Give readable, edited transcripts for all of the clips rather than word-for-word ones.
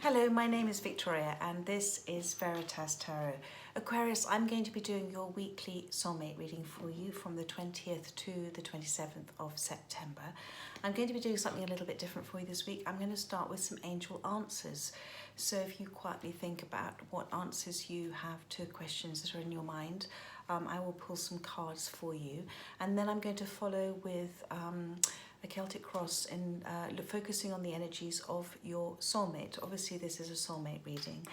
Hello, my name is Victoria and this is Veritas Tarot. Aquarius, I'm going to be doing your weekly soulmate reading for you from the 20th to the 27th of September. I'm going to be doing something a little bit different for you this week. I'm going to start with some angel answers. So if you quietly think about what answers you have to questions that are in your mind, I will pull some cards for you. And then I'm going to follow with a Celtic cross and focusing on the energies of your soulmate. Obviously this is a soulmate reading,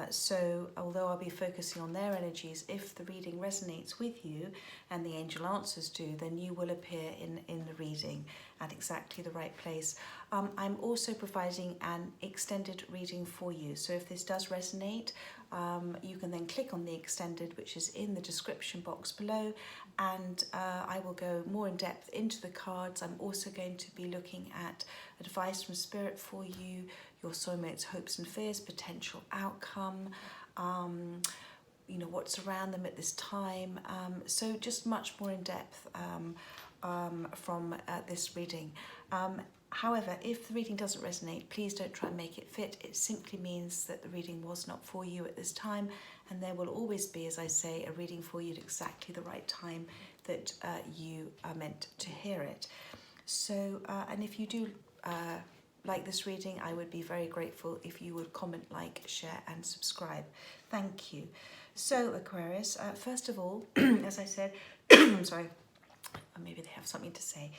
so although I'll be focusing on their energies, if the reading resonates with you and the angel answers do, then you will appear in the reading at exactly the right place. I'm also providing an extended reading for you, so if this does resonate, you can then click on the extended, which is in the description box below, and I will go more in depth into the cards. I'm also going to be looking at advice from Spirit for you, your soulmate's hopes and fears, potential outcome, you know, what's around them at this time. So just much more in depth from this reading. However, if the reading doesn't resonate, please don't try and make it fit. It simply means that the reading was not for you at this time, and there will always be, as I say, a reading for you at exactly the right time that you are meant to hear it. So, and if you do like this reading, I would be very grateful if you would comment, like, share and subscribe. Thank you. So Aquarius, first of all, as I said, I'm sorry, maybe they have something to say.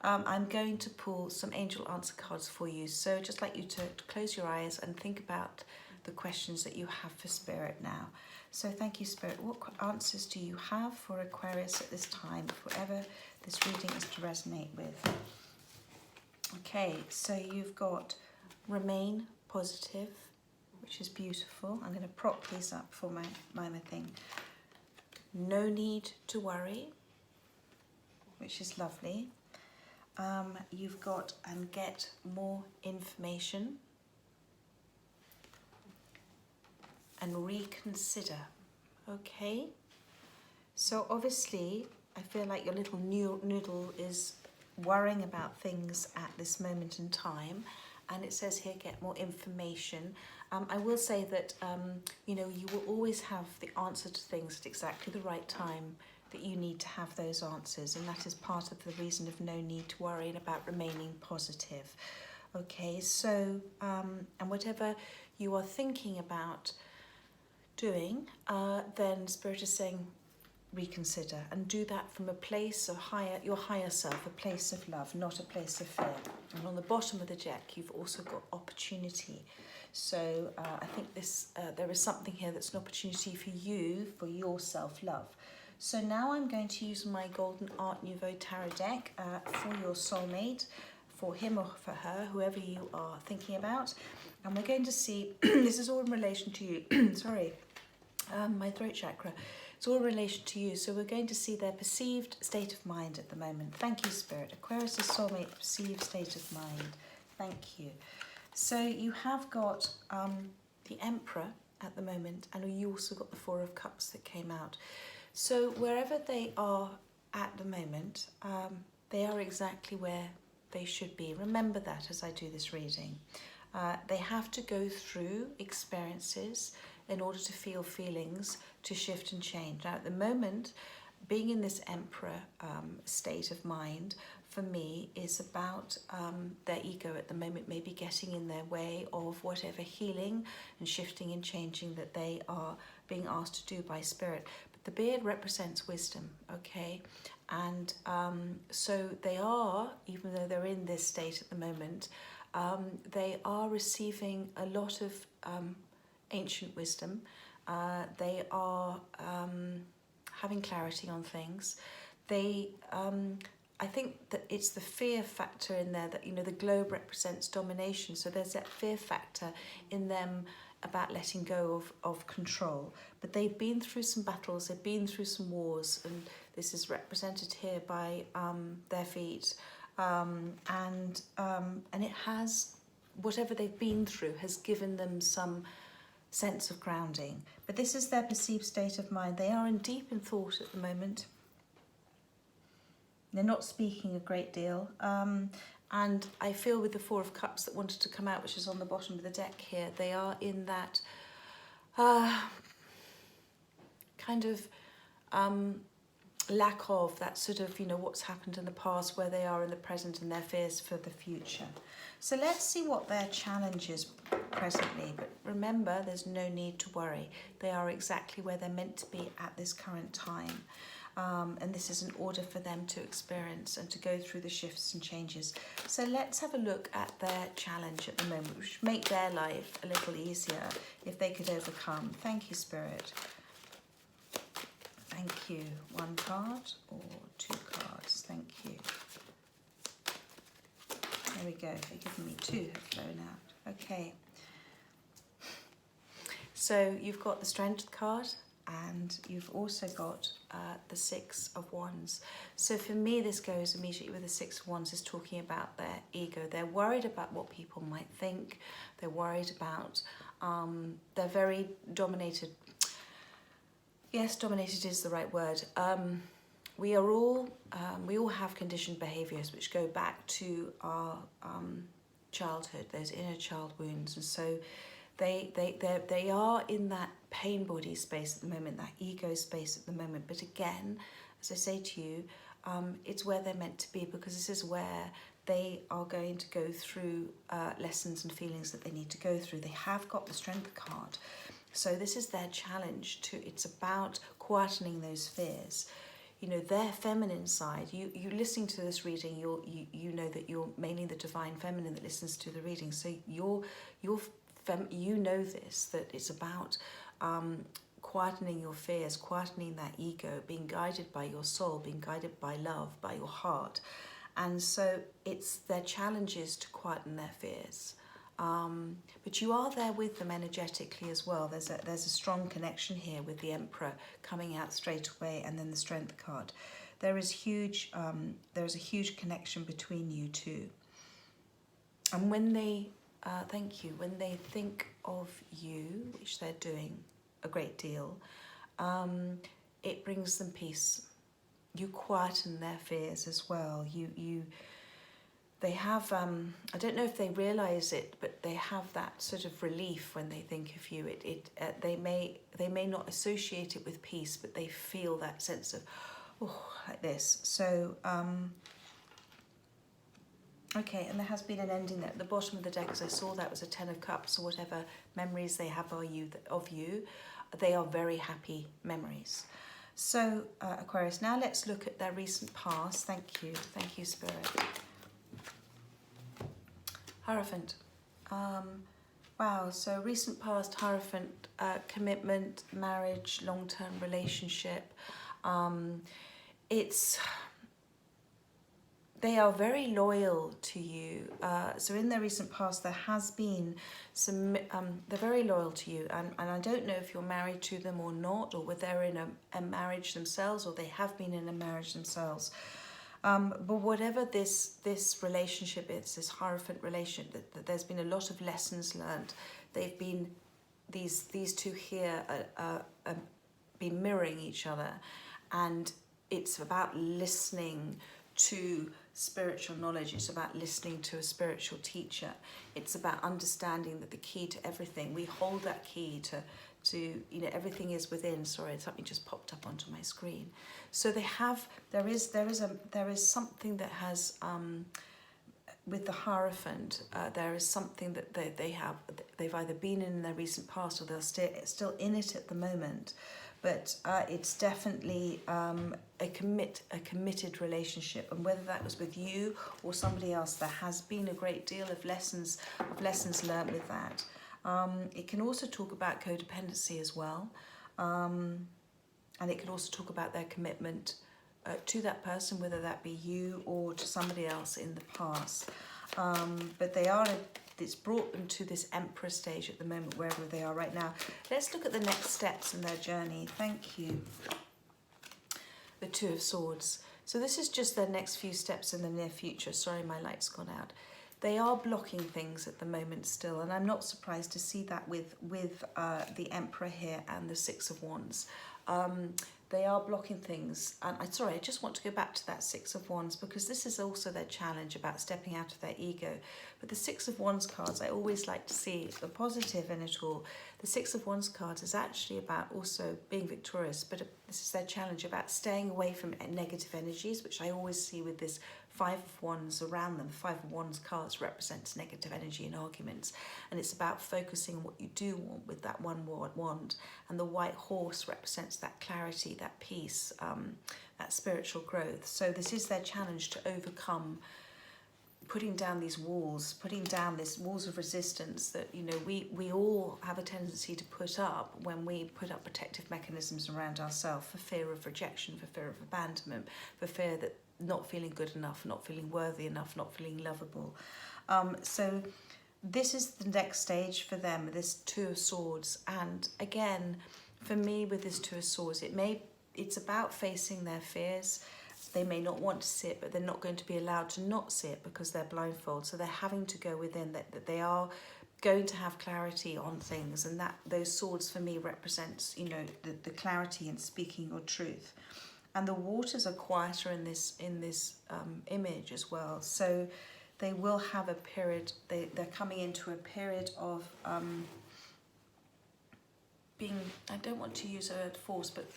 I'm going to pull some angel answer cards for you. So just like you to close your eyes and think about the questions that you have for Spirit now. So thank you, Spirit. What answers do you have for Aquarius at this time, whatever this reading is to resonate with? Okay, so you've got remain positive, which is beautiful. I'm going to prop these up for my thing. No need to worry, which is lovely. You've got and get more information and reconsider. Okay, so obviously I feel like your little noodle is worrying about things at this moment in time, and it says here get more information. I will say that you know, you will always have the answer to things at exactly the right time that you need to have those answers, and that is part of the reason of no need to worry and about remaining positive. Okay, so and whatever you are thinking about doing, then Spirit is saying reconsider, and do that from a place of your higher self, a place of love, not a place of fear. And on the bottom of the deck you've also got opportunity. So I think this there is something here that's an opportunity for you, for your self-love. So now I'm going to use my Golden Art Nouveau Tarot deck for your soulmate, for him or for her, whoever you are thinking about. And we're going to see, this is all in relation to you, sorry, my throat chakra. It's all in relation to you. So we're going to see their perceived state of mind at the moment. Thank you, Spirit. Aquarius' soulmate perceived state of mind. Thank you. So you have got the Emperor at the moment, and you also got the Four of Cups that came out. So wherever they are at the moment, they are exactly where they should be. Remember that as I do this reading. They have to go through experiences in order to feel feelings, to shift and change. Now at the moment, being in this Emperor state of mind, for me, is about their ego at the moment maybe getting in their way of whatever healing and shifting and changing that they are being asked to do by Spirit. The beard represents wisdom, okay? And so they are, even though they're in this state at the moment, they are receiving a lot of ancient wisdom. They are having clarity on things. They, I think that it's the fear factor in there that, you know, the globe represents domination. So there's that fear factor in them about letting go of control. But they've been through some battles, they've been through some wars, and this is represented here by their feet. And it has, whatever they've been through has given them some sense of grounding. But this is their perceived state of mind. They are deep in thought at the moment. They're not speaking a great deal. And I feel with the Four of Cups that wanted to come out, which is on the bottom of the deck here, they are in that kind of lack of that sort of, you know, what's happened in the past, where they are in the present, and their fears for the future. So let's see what their challenge is presently. But remember, there's no need to worry. They are exactly where they're meant to be at this current time. And this is in order for them to experience and to go through the shifts and changes. So let's have a look at their challenge at the moment, which would make their life a little easier if they could overcome. Thank you, Spirit. Thank you. One card or two cards. Thank you. There we go. They've given me two, have flown out. Okay. So you've got the Strength card, and you've also got the Six of Wands. So for me, this goes immediately with the Six of Wands, is talking about their ego. They're worried about what people might think. They're worried about, they're very dominated. Yes, dominated is the right word. We all have conditioned behaviours which go back to our childhood, those inner child wounds, and so they are in that pain body space at the moment, that ego space at the moment. But again, as I say to you, it's where they're meant to be, because this is where they are going to go through lessons and feelings that they need to go through. They have got the Strength card. So this is their challenge it's about quietening those fears. You know, their feminine side, you listening to this reading, you know that you're mainly the divine feminine that listens to the reading. So you know this, that it's about quietening your fears, quietening that ego, being guided by your soul, being guided by love, by your heart. And so it's their challenges to quieten their fears. But you are there with them energetically as well. There's a strong connection here with the Emperor coming out straight away, and then the Strength card. There's a huge connection between you two. And when they when they think of you, which they're doing a great deal, it brings them peace. You quieten their fears as well. They have, I don't know if they realise it, but they have that sort of relief when they think of you. They may not associate it with peace, but they feel that sense of, oh, like this. So, okay, and there has been an ending there. At the bottom of the deck, as I saw, that was a Ten of Cups. So whatever memories they have of you, they are very happy memories. So, Aquarius, now let's look at their recent past. Thank you, Spirit. Hierophant. Wow, so recent past, Hierophant, commitment, marriage, long-term relationship. They are very loyal to you. So in their recent past, there has been some, they're very loyal to you. And I don't know if you're married to them or not, or whether they're in a marriage themselves, or they have been in a marriage themselves. But whatever this relationship is, this Hierophant relationship, that there's been a lot of lessons learned. They've been, these two here been mirroring each other, and it's about listening to spiritual knowledge. It's about listening to a spiritual teacher. It's about understanding that the key to everything, we hold that key to you know, everything is within. Sorry, something just popped up onto my screen. So there is something that has with the Hierophant, there is something that they've either been in their recent past, or they're still in it at the moment. But it's definitely a committed relationship, and whether that was with you or somebody else, there has been a great deal of lessons learned with that. It can also talk about codependency as well, and it can also talk about their commitment to that person, whether that be you or to somebody else in the past. But it's brought them to this Emperor stage at the moment, wherever they are right now. Let's look at the next steps in their journey. Thank you. The Two of Swords. So this is just their next few steps in the near future. Sorry, my light's gone out. They are blocking things at the moment still, and I'm not surprised to see that with the Emperor here and the Six of Wands. they are blocking things. And I just want to go back to that Six of Wands, because this is also their challenge about stepping out of their ego. But the Six of Wands cards, I always like to see the positive in it all. The Six of Wands cards is actually about also being victorious, but this is their challenge about staying away from negative energies, which I always see with this Five of Wands around them. The Five of Wands cards represents negative energy and arguments, and it's about focusing on what you do want with that one wand. And the White Horse represents that clarity, that peace, that spiritual growth. So this is their challenge to overcome putting down these walls, putting down these walls of resistance that, you know, we all have a tendency to put up when we put up protective mechanisms around ourselves for fear of rejection, for fear of abandonment, for fear that not feeling good enough, not feeling worthy enough, not feeling lovable. So this is the next stage for them, this Two of Swords. And again, for me with this Two of Swords, it's about facing their fears. They may not want to see it, but they're not going to be allowed to not see it because they're blindfolded. So they're having to go within, that they are going to have clarity on things, and that those swords for me represents, you know, the clarity in speaking your truth. And the waters are quieter in this image as well. So they will have a period, they're coming into a period of being, I don't want to use the word force, but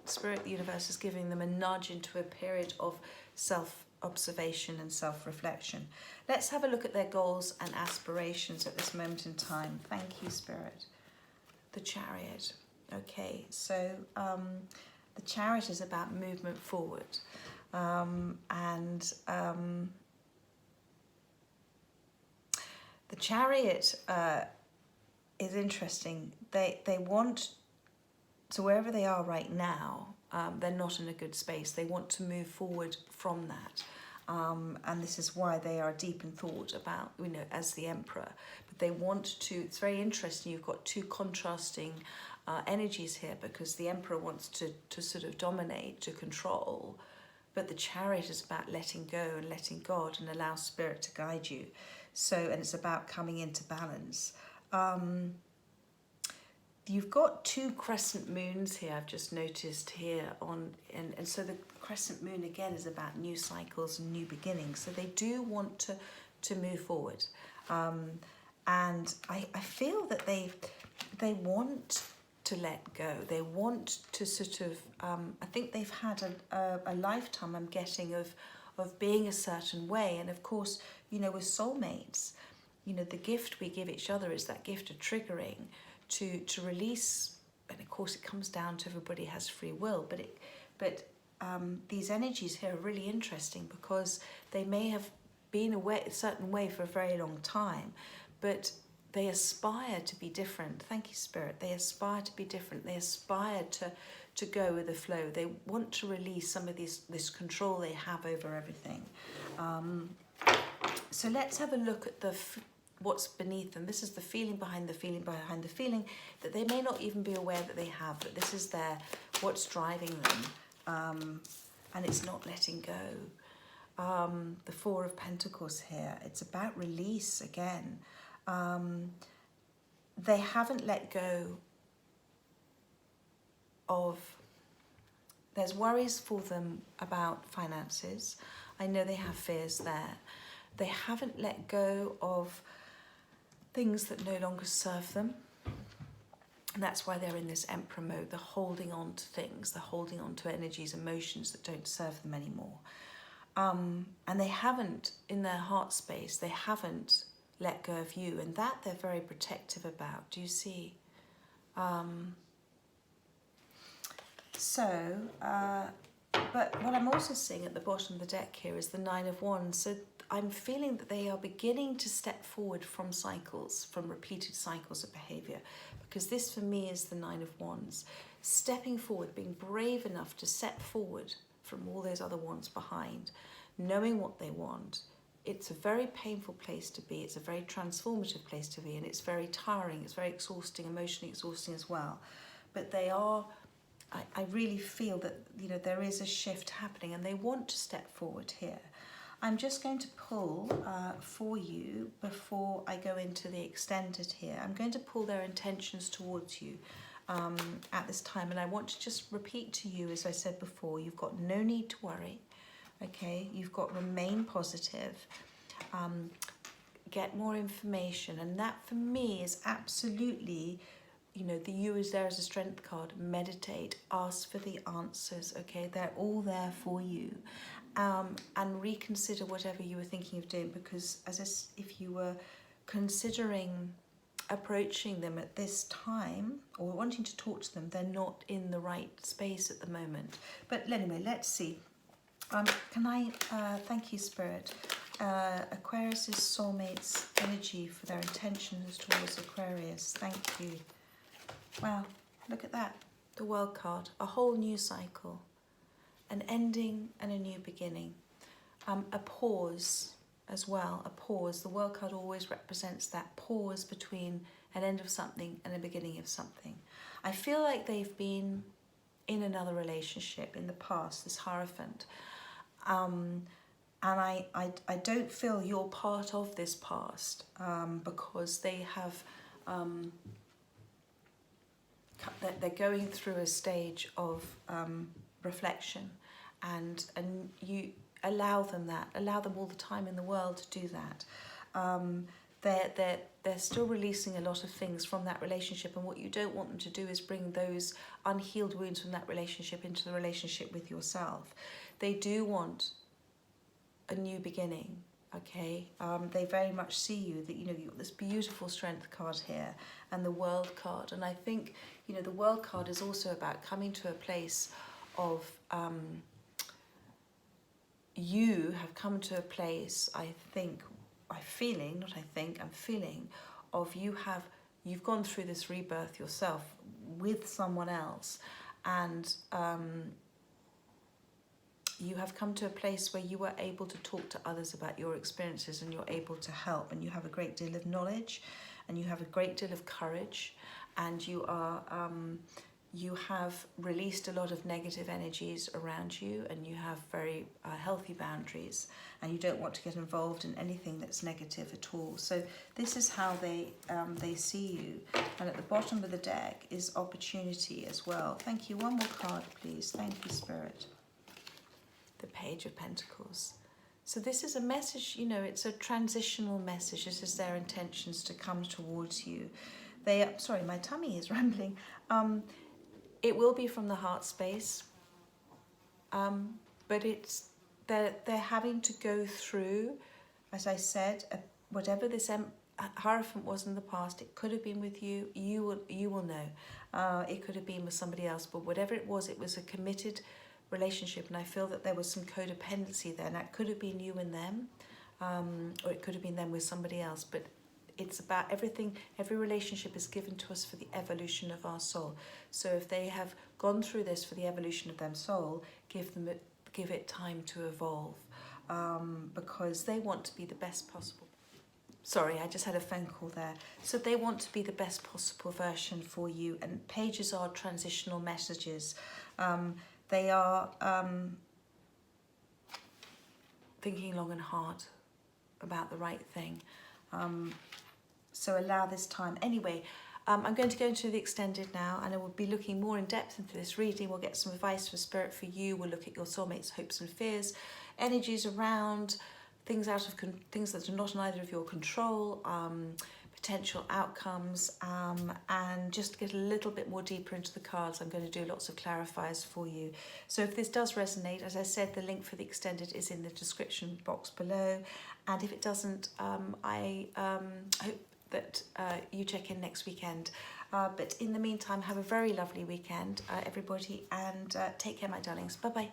Spirit, the universe is giving them a nudge into a period of self-observation and self-reflection. Let's have a look at their goals and aspirations at this moment in time. Thank you, Spirit. The Chariot. Okay, so the Chariot is about movement forward. The Chariot is interesting. They want, so wherever they are right now, they're not in a good space. They want to move forward from that. And this is why they are deep in thought about, you know, as the Emperor. But they want to, it's very interesting, you've got two contrasting energies here, because the Emperor wants to sort of dominate, to control, but the Chariot is about letting go and letting God and allow Spirit to guide you. So, and it's about coming into balance. You've got two crescent moons here, I've just noticed here and so the crescent moon again is about new cycles and new beginnings. So they do want to move forward. And I feel that they want to let go. They want to sort of, I think they've had a lifetime, I'm getting, of being a certain way. And of course, you know, with soulmates, you know, the gift we give each other is that gift of triggering to release. And of course it comes down to everybody has free will, but these energies here are really interesting, because they may have been a certain way for a very long time, but they aspire to be different. Thank you, Spirit. They aspire to be different. They aspire to go with the flow. They want to release some of this control they have over everything. So let's have a look at what's beneath them. This is the feeling behind the feeling behind the feeling that they may not even be aware that they have, but this is what's driving them. And it's not letting go. The Four of Pentacles here, it's about release again. They haven't let go of, there's worries for them about finances. I know they have fears there. They haven't let go of things that no longer serve them. And that's why they're in this Emperor mode. They're holding on to things. They're holding on to energies, emotions that don't serve them anymore. And they haven't, in their heart space, they haven't let go of you. And that they're very protective about. Do you see? But what I'm also seeing at the bottom of the deck here is the Nine of Wands. So I'm feeling that they are beginning to step forward from cycles, from repeated cycles of behaviour, because this for me is the Nine of Wands. Stepping forward, being brave enough to step forward from all those other wands behind, knowing what they want. It's a very painful place to be. It's a very transformative place to be, and it's very tiring. It's very exhausting, emotionally exhausting as well. But they are, I really feel that, you know, there is a shift happening, and they want to step forward here. I'm just going to pull for you before I go into the extended here. I'm going to pull their intentions towards you. at this time. And I want to just repeat to you, as I said before, you've got no need to worry, okay? You've got remain positive, get more information. And that for me is absolutely, you know, the U is there as a strength card. Meditate, ask for the answers, okay? They're all there for you. And reconsider whatever you were thinking of doing, because if you were considering approaching them at this time or wanting to talk to them, they're not in the right space at the moment. But anyway, let's see. Can I thank you, Spirit. Aquarius's soulmates energy for their intentions towards Aquarius. Thank you. Wow, look at that. The World card, a whole new cycle, an ending and a new beginning. A pause as well, a pause. The World card always represents that pause between an end of something and a beginning of something. I feel like they've been in another relationship in the past, this Hierophant. And I don't feel you're part of this past, because they have, they're going through a stage of reflection, and you allow them all the time in the world to do that. They're still releasing a lot of things from that relationship, and what you don't want them to do is bring those unhealed wounds from that relationship into the relationship with yourself. They do want a new beginning, okay? They very much see you, that, you know, you've got this beautiful strength card here and the World card. And I think, you know, the World card is also about coming to a place of, you have come to a place, I'm feeling of you've gone through this rebirth yourself with someone else, and you have come to a place where you are able to talk to others about your experiences, and you're able to help, and you have a great deal of knowledge, and you have a great deal of courage, and you have released a lot of negative energies around you, and you have very healthy boundaries, and you don't want to get involved in anything that's negative at all. So this is how they see you. And at the bottom of the deck is opportunity as well. Thank you. One more card, please. Thank you, Spirit. The Page of Pentacles. So this is a message, you know, it's a transitional message. This is their intentions to come towards you. Sorry, my tummy is rambling. It will be from the heart space, but they're having to go through, as I said, whatever this Hierophant was in the past. It could have been with you. You will know. It could have been with somebody else, but whatever it was a committed relationship, and I feel that there was some codependency there. Now, it could have been you and them, or it could have been them with somebody else, but it's about everything. Every relationship is given to us for the evolution of our soul. So if they have gone through this for the evolution of their soul, give it time to evolve, because they want to be the best possible. Sorry, I just had a phone call there. So they want to be the best possible version for you, and pages are transitional messages. They are thinking long and hard about the right thing. So allow this time. Anyway, I'm going to go into the extended now, and I will be looking more in depth into this reading. We'll get some advice from Spirit for you. We'll look at your soulmate's hopes and fears, energies around, things that are not in either of your control, potential outcomes, and just get a little bit more deeper into the cards. I'm going to do lots of clarifiers for you. So if this does resonate, as I said, the link for the extended is in the description box below. And if it doesn't, I hope that you check in next weekend. But in the meantime, have a very lovely weekend, everybody, and take care, my darlings. Bye-bye.